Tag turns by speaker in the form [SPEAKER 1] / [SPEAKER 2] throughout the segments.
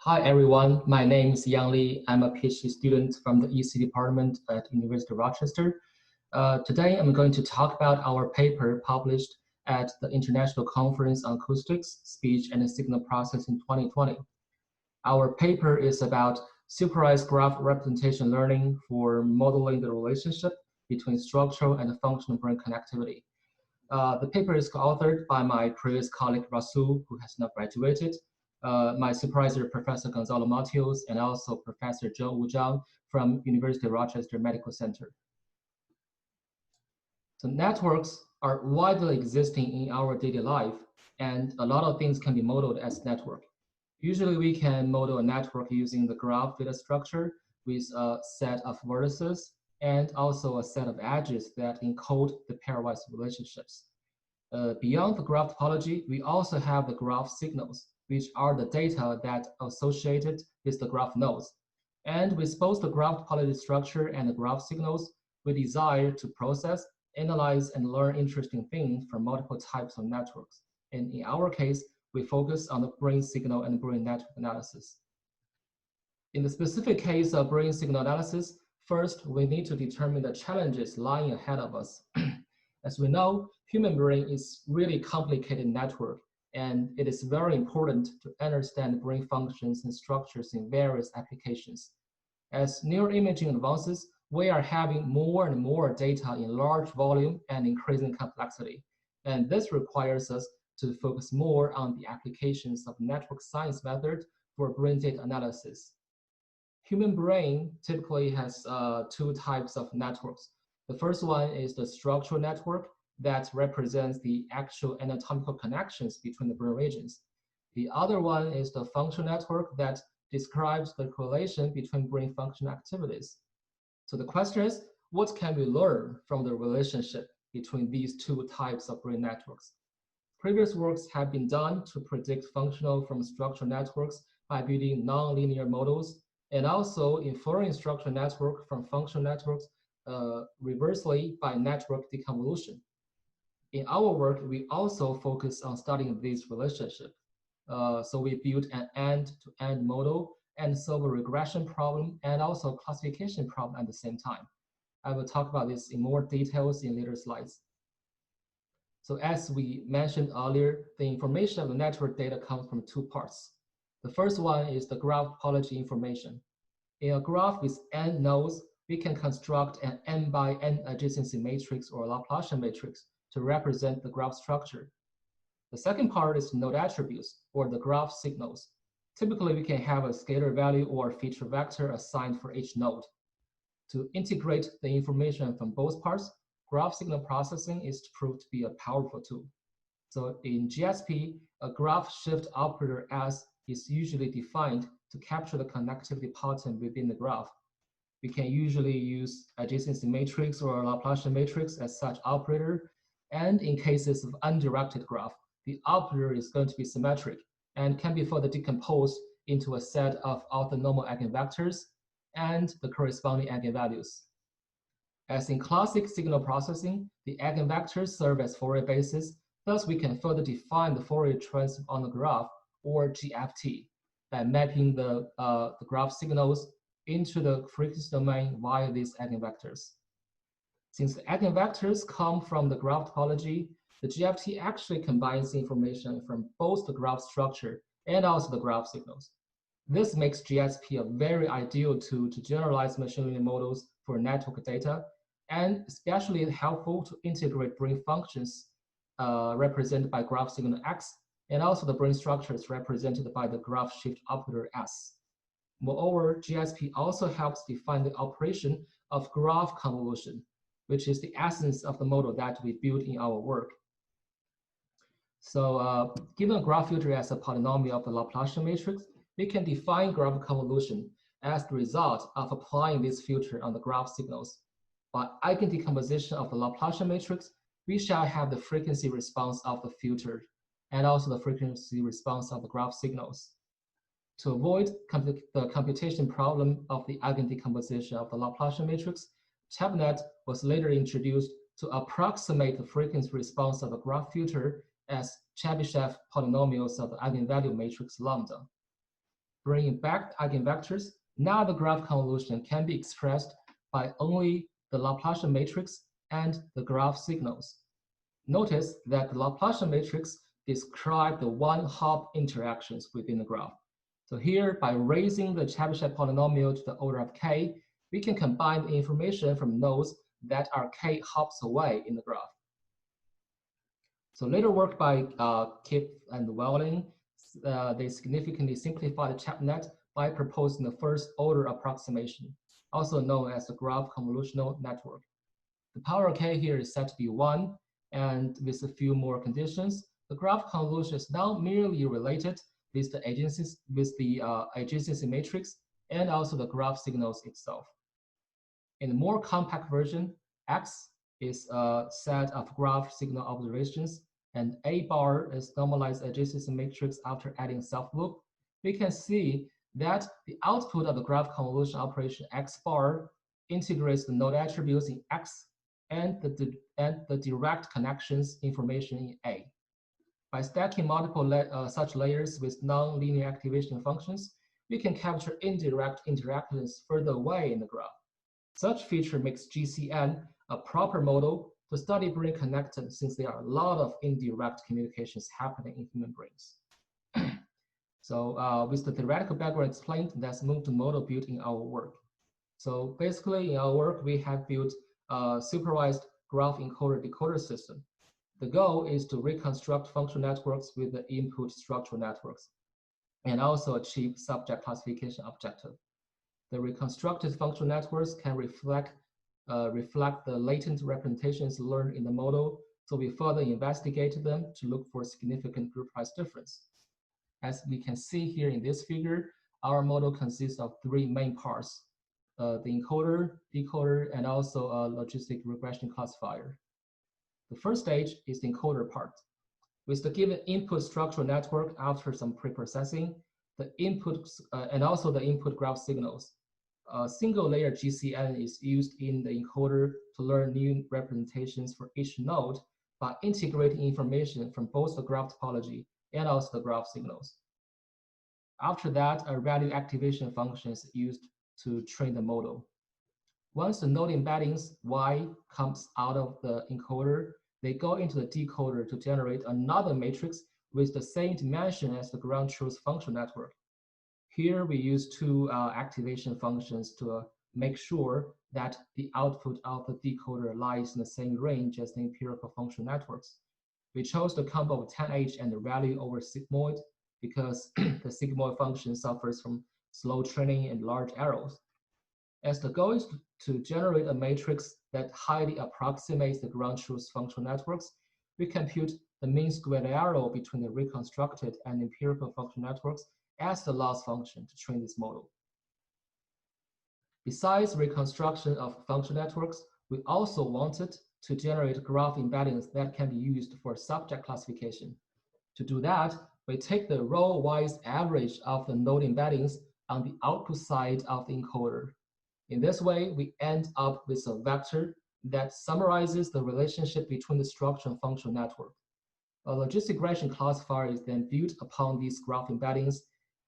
[SPEAKER 1] Hi everyone, my name is Yang Li. I'm a PhD student from the EC department at University of Rochester. Today I'm going to talk about our paper published at the International Conference on Acoustics, Speech and Signal Processing 2020. Our paper is about supervised graph representation learning for modeling the relationship between structural and functional brain connectivity. The paper is co-authored by my previous colleague Rasul, who has now graduated, my supervisor, Professor Gonzalo Matios, and also Professor Zhou Wu Zhang from University of Rochester Medical Center. So networks are widely existing in our daily life, and a lot of things can be modeled as network. Usually we can model a network using the graph data structure with a set of vertices and also a set of edges that encode the pairwise relationships. Beyond the graph topology, we also have the graph signals, which are the data that are associated with the graph nodes. And with both the graph topology structure and the graph signals, we desire to process, analyze, and learn interesting things from multiple types of networks. And in our case, we focus on the brain signal and brain network analysis. In the specific case of brain signal analysis, first, we need to determine the challenges lying ahead of us. As we know, human brain is really complicated network, and it is very important to understand brain functions and structures in various applications. As neuroimaging advances, we are having more and more data in large volume and increasing complexity. And this requires us to focus more on the applications of network science method for brain data analysis. Human brain typically has two types of networks. The first one is the structural network that represents the actual anatomical connections between the brain regions. The other one is the functional network that describes the correlation between brain function activities. So the question is, what can we learn from the relationship between these two types of brain networks? Previous works have been done to predict functional from structural networks by building nonlinear models, and also inferring structural network from functional networks reversely by network deconvolution. In our work, we also focus on studying this relationship. So we built an end-to-end model and solve a regression problem and also classification problem at the same time. I will talk about this in more details in later slides. So as we mentioned earlier, the information of the network data comes from two parts. The first one is the graph topology information. In a graph with n nodes, we can construct an n by n adjacency matrix or Laplacian matrix to represent the graph structure. The second part is node attributes or the graph signals. Typically, we can have a scalar value or feature vector assigned for each node. To integrate the information from both parts, graph signal processing is proved to be a powerful tool. So in GSP, a graph shift operator S is usually defined to capture the connectivity pattern within the graph. We can usually use adjacency matrix or Laplacian matrix as such operator. And in cases of undirected graph, the operator is going to be symmetric and can be further decomposed into a set of orthonormal eigenvectors and the corresponding eigenvalues. As in classic signal processing, the eigenvectors serve as Fourier bases. Thus, we can further define the Fourier transform on the graph, or GFT, by mapping the graph signals into the frequency domain via these eigenvectors. Since the eigenvectors come from the graph topology, the GFT actually combines information from both the graph structure and also the graph signals. This makes GSP a very ideal tool to generalize machine learning models for network data, and especially helpful to integrate brain functions represented by graph signal X, and also the brain structures represented by the graph shift operator S. Moreover, GSP also helps define the operation of graph convolution, which is the essence of the model that we built in our work. So given a graph filter as a polynomial of the Laplacian matrix, we can define graph convolution as the result of applying this filter on the graph signals. By eigendecomposition of the Laplacian matrix, we shall have the frequency response of the filter and also the frequency response of the graph signals. To avoid the computation problem of the eigendecomposition of the Laplacian matrix, TabNet was later introduced to approximate the frequency response of the graph filter as Chebyshev polynomials of the eigenvalue matrix lambda. bringing back eigenvectors, now the graph convolution can be expressed by only the Laplacian matrix and the graph signals. Notice that the Laplacian matrix describes the one-hop interactions within the graph. So here, by raising the Chebyshev polynomial to the order of k, we can combine the information from nodes that are k hops away in the graph. So later work by Kip and Welding, they significantly simplify the ChebNet by proposing the first-order approximation, also known as the graph convolutional network. The power of k here is set to be 1, and with a few more conditions, the graph convolution is now merely related with the adjacency matrix and also the graph signals itself. In the more compact version, X is a set of graph signal observations, and A bar is normalized adjacency matrix after adding self-loop. We can see that the output of the graph convolution operation X bar integrates the node attributes in X and the direct connections information in A. By stacking multiple such layers with non-linear activation functions, we can capture indirect interactions further away in the graph. Such feature makes GCN a proper model to study brain connectors, since there are a lot of indirect communications happening in human brains. So with the theoretical background explained, let's move to model built in our work. So basically, in our work, we have built a supervised graph encoder-decoder system. The goal is to reconstruct functional networks with the input structural networks, and also achieve subject classification objective. The reconstructed functional networks can reflect the latent representations learned in the model, so we further investigated them to look for significant group price difference. As we can see here in this figure, our model consists of 3 main parts: the encoder, decoder, and also a logistic regression classifier. The first stage is the encoder part. With the given input structural network after some preprocessing, the inputs and also the input graph signals, a single layer GCN is used in the encoder to learn new representations for each node by integrating information from both the graph topology and also the graph signals. After that, a value activation function is used to train the model. Once the node embeddings Y comes out of the encoder, they go into the decoder to generate another matrix with the same dimension as the ground truth functional network. Here we use 2 activation functions to make sure that the output of the decoder lies in the same range as the empirical functional networks. We chose the combo of tanh and the value over sigmoid because the sigmoid function suffers from slow training and large errors. As the goal is to generate a matrix that highly approximates the ground truth functional networks, we compute the mean squared error between the reconstructed and empirical functional networks as the loss function to train this model. Besides reconstruction of functional networks, we also wanted to generate graph embeddings that can be used for subject classification. To do that, we take the row-wise average of the node embeddings on the output side of the encoder. In this way, we end up with a vector that summarizes the relationship between the structure and functional network. A logistic regression classifier is then built upon these graph embeddings,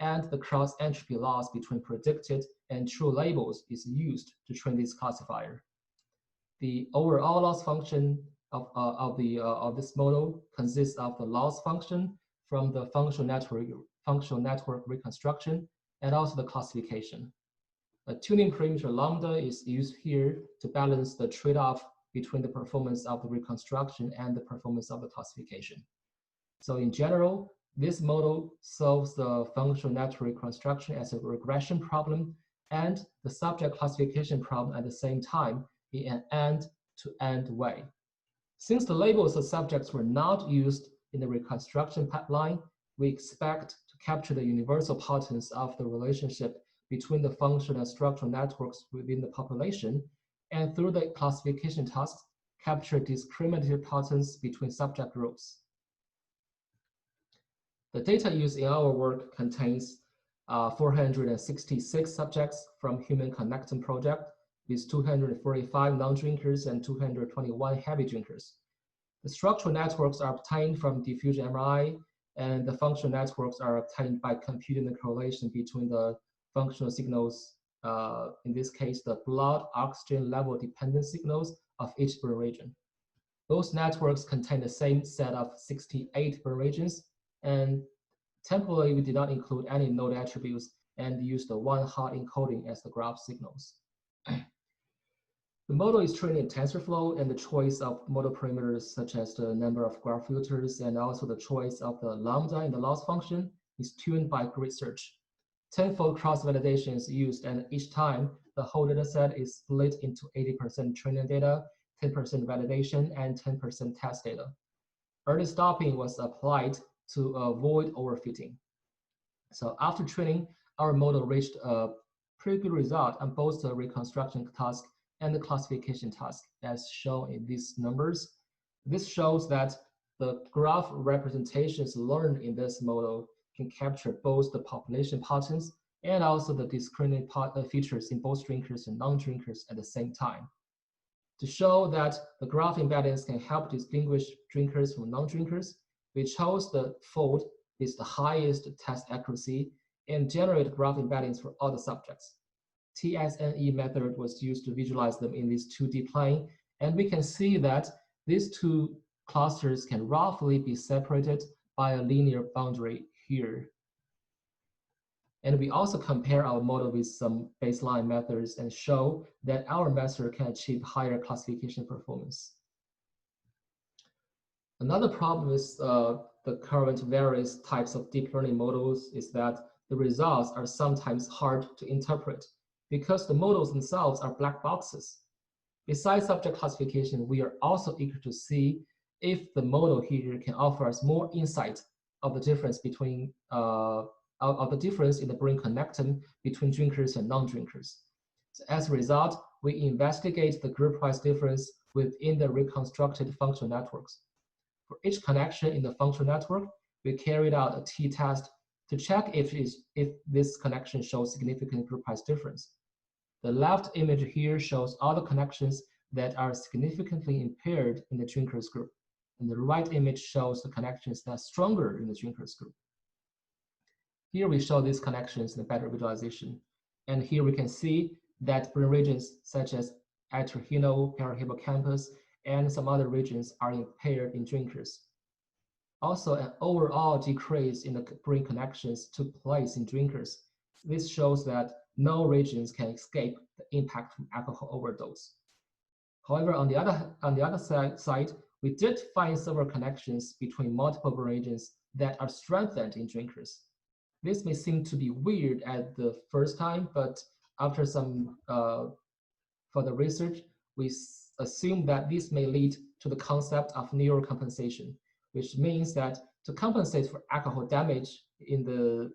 [SPEAKER 1] and the cross entropy loss between predicted and true labels is used to train this classifier. The overall loss function of this model consists of the loss function from the functional network reconstruction and also the classification. A tuning parameter lambda is used here to balance the trade-off between the performance of the reconstruction and the performance of the classification. So in general, this model solves the functional network reconstruction as a regression problem and the subject classification problem at the same time in an end-to-end way. Since the labels of subjects were not used in the reconstruction pipeline, we expect to capture the universal patterns of the relationship between the functional and structural networks within the population, and through the classification tasks, capture discriminative patterns between subject groups. The data used in our work contains 466 subjects from Human Connectome project with 245 non-drinkers and 221 heavy drinkers. The structural networks are obtained from diffusion MRI and the functional networks are obtained by computing the correlation between the functional signals, in this case, the blood oxygen level dependent signals of each brain region. Those networks contain the same set of 68 brain regions, and temporarily we did not include any node attributes and used the one-hot encoding as the graph signals. The model is trained in TensorFlow, and the choice of model parameters such as the number of graph filters and also the choice of the lambda in the loss function is tuned by grid search. 10-fold cross-validation is used, and each time the whole data set is split into 80% training data, 10% validation, and 10% test data. Early stopping was applied to avoid overfitting. So after training, our model reached a pretty good result on both the reconstruction task and the classification task, as shown in these numbers. This shows that the graph representations learned in this model can capture both the population patterns and also the discriminant features in both drinkers and non-drinkers at the same time. To show that the graph embeddings can help distinguish drinkers from non-drinkers, we chose the fold with the highest test accuracy and generate graph embeddings for all the subjects. TSNE method was used to visualize them in this 2D plane, and we can see that these two clusters can roughly be separated by a linear boundary here. And we also compare our model with some baseline methods and show that our method can achieve higher classification performance. Another problem with the current various types of deep learning models is that the results are sometimes hard to interpret because the models themselves are black boxes. Besides subject classification, we are also eager to see if the model here can offer us more insight of the difference between of the difference in the brain connectome between drinkers and non-drinkers. So as a result, we investigate the group-wise difference within the reconstructed functional networks. For each connection in the functional network, we carried out a t-test to check if this connection shows significant group-wise difference. The left image here shows all the connections that are significantly impaired in the drinkers group, and the right image shows the connections that are stronger in the drinkers group. Here we show these connections in a better visualization. And here we can see that brain regions such as atrial, parahippocampus, and some other regions are impaired in drinkers. Also, an overall decrease in the brain connections took place in drinkers. This shows that no regions can escape the impact from alcohol overdose. However, on the other side, we did find several connections between multiple brain regions that are strengthened in drinkers. This may seem to be weird at the first time, but after some further research, we assume that this may lead to the concept of neurocompensation, which means that to compensate for alcohol damage in the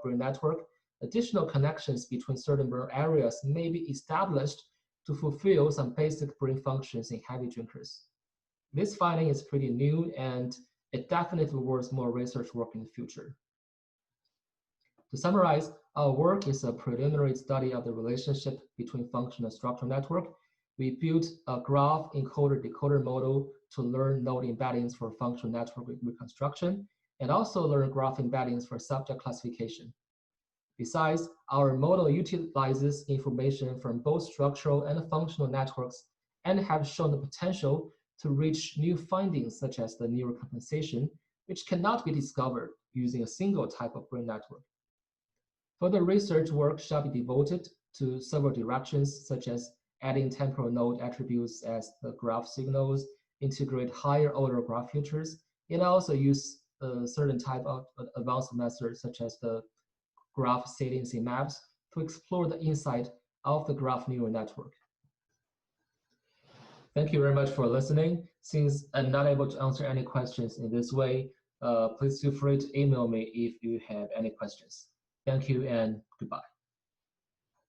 [SPEAKER 1] brain network, additional connections between certain brain areas may be established to fulfill some basic brain functions in heavy drinkers. This finding is pretty new, and it definitely warrants more research work in the future. To summarize, our work is a preliminary study of the relationship between function and structural network. We built a graph encoder-decoder model to learn node embeddings for functional network reconstruction, and also learn graph embeddings for subject classification. Besides, our model utilizes information from both structural and functional networks and have shown the potential to reach new findings such as the neurocompensation, which cannot be discovered using a single type of brain network. Further research work shall be devoted to several directions, such as adding temporal node attributes as the graph signals, integrate higher order graph filters, and also use certain type of advanced methods, such as the graph saliency maps, to explore the insight of the graph neural network. Thank you very much for listening. Since I'm not able to answer any questions in this way, please feel free to email me if you have any questions. Thank you and goodbye.